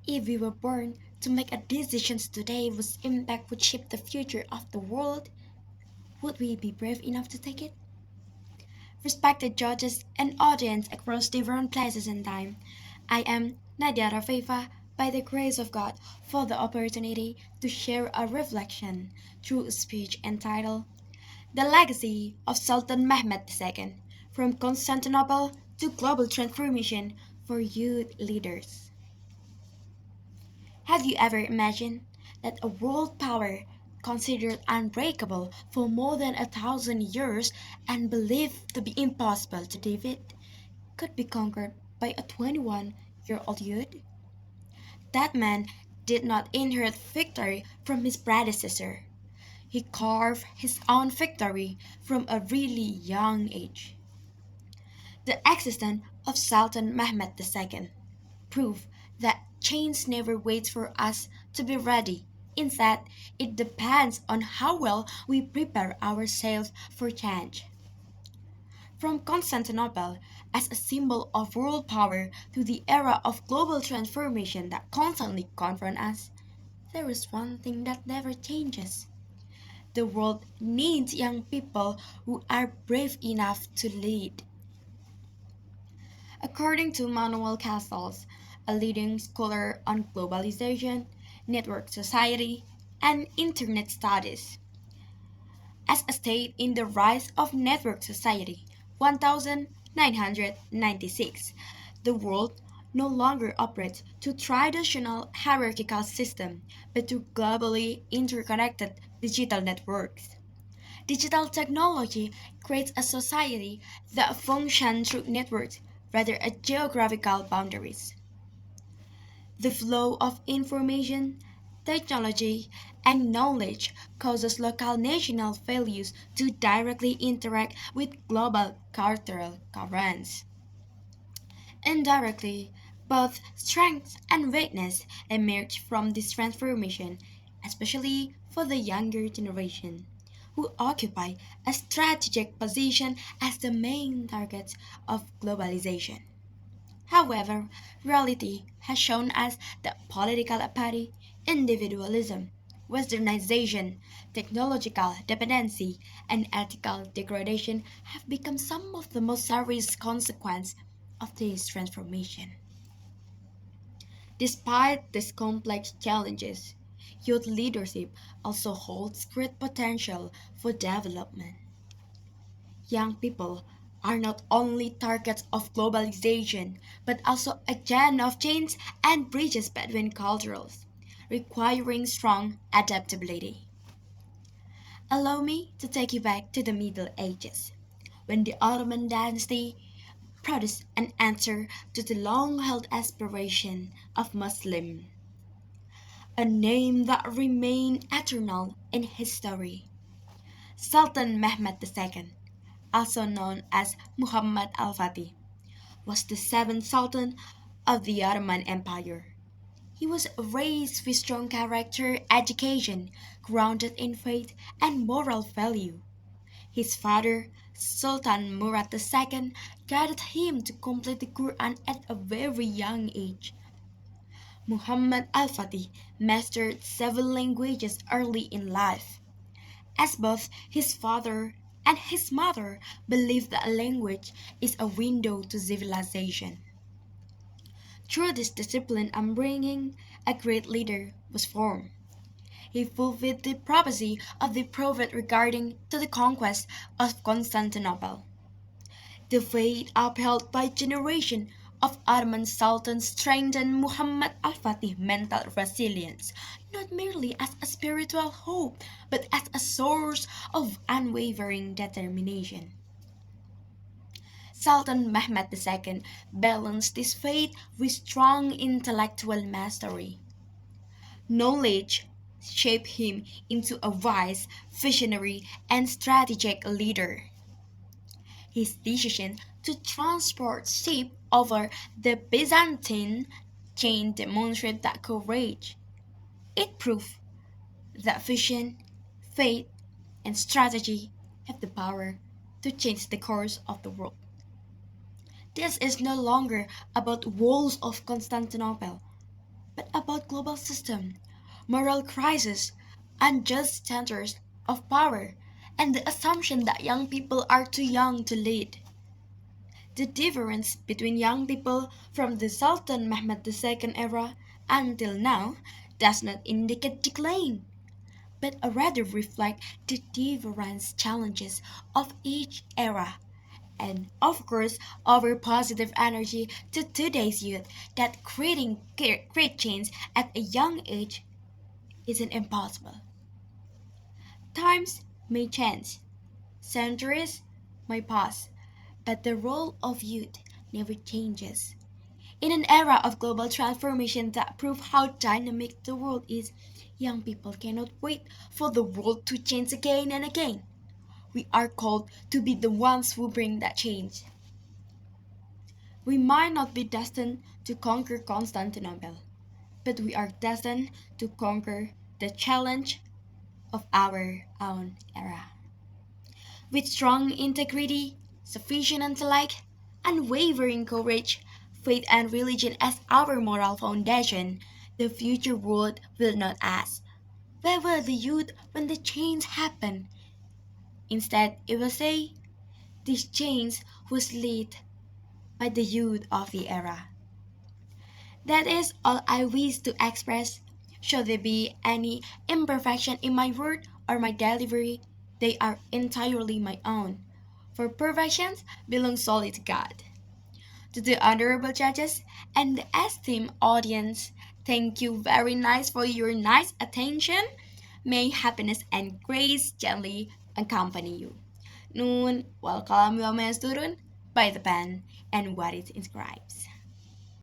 If we were born to make a decision today whose impact would shape the future of the world, would we be brave enough to take it? Respected judges and audience across different places and time, I am Nadya by the grace of God, for the opportunity to share a reflection through a speech entitled The Legacy of Sultan Mehmed II, from Constantinople to Global Transformation for Youth Leaders. Have you ever imagined that a world power considered unbreakable for more than 1,000 years and believed to be impossible to defeat could be conquered by a 21-year-old youth? That man did not inherit victory from his predecessor. He carved his own victory from a really young age. The existence of Sultan Mehmed II prove that change never waits for us to be ready. Instead, it depends on how well we prepare ourselves for change. From Constantinople as a symbol of world power to the era of global transformation that constantly confront us, there is one thing that never changes. The world needs young people who are brave enough to lead. According to Manuel Castells, a leading scholar on globalization, network society, and internet studies, as stated in The Rise of Network Society, 1996, the world no longer operates to traditional hierarchical system but to globally interconnected digital networks. Digital technology creates a society that functions through networks rather than geographical boundaries. The flow of information, technology, and knowledge causes local national values to directly interact with global cultural currents. Indirectly, both strength and weakness emerge from this transformation, especially for the younger generation, who occupy a strategic position as the main targets of globalization. However, reality has shown us that political apathy, individualism, westernization, technological dependency, and ethical degradation have become some of the most serious consequences of this transformation. Despite these complex challenges, youth leadership also holds great potential for development. Young people are not only targets of globalization, but also agents of change and bridges between cultures, requiring strong adaptability. Allow me to take you back to the Middle Ages, when the Ottoman dynasty produced an answer to the long-held aspiration of Muslims, a name that remained eternal in history. Sultan Mehmed II, also known as Muhammad al-Fatih, was the seventh Sultan of the Ottoman Empire. He was raised with strong character education, grounded in faith and moral value. His father, Sultan Murad II, guided him to complete the Quran at a very young age. Muhammad al-Fatih mastered seven languages early in life, as both his father and his mother believed that a language is a window to civilization. Through this discipline and bringing, a great leader was formed. He fulfilled the prophecy of the prophet regarding to the conquest of Constantinople. The faith upheld by generation of Ottoman sultans strengthened Muhammad al-Fatih's mental resilience, not merely as a spiritual hope, but as a source of unwavering determination. Sultan Mehmed II balanced this faith with strong intellectual mastery. Knowledge shaped him into a wise, visionary, and strategic leader. His decision to transport ships over the Byzantine chain demonstrated that courage. It proved that vision, faith, and strategy have the power to change the course of the world. This is no longer about walls of Constantinople, but about global system, moral crisis, unjust centers of power, and the assumption that young people are too young to lead. The difference between young people from the Sultan Mehmed II era until now does not indicate decline, but rather reflect the different challenges of each era. And of course, our positive energy to today's youth that creating great change at a young age isn't impossible. Times may change, centuries may pass, but the role of youth never changes. In an era of global transformation that proves how dynamic the world is, young people cannot wait for the world to change again and again. We are called to be the ones who bring that change. We might not be destined to conquer Constantinople, but we are destined to conquer the challenge of our own era. With strong integrity, sufficient intellect, unwavering courage, faith, and religion as our moral foundation, the future world will not ask, where were the youth when the change happened? Instead, it will say, this change was led by the youth of the era. That is all I wish to express. Should there be any imperfection in my word or my delivery, they are entirely my own. For perfections belong solely to God. To the honorable judges and the esteemed audience, thank you very nice for your nice attention. May happiness and grace gently accompany you. Nun, welcome your turun by the pen and what it inscribes.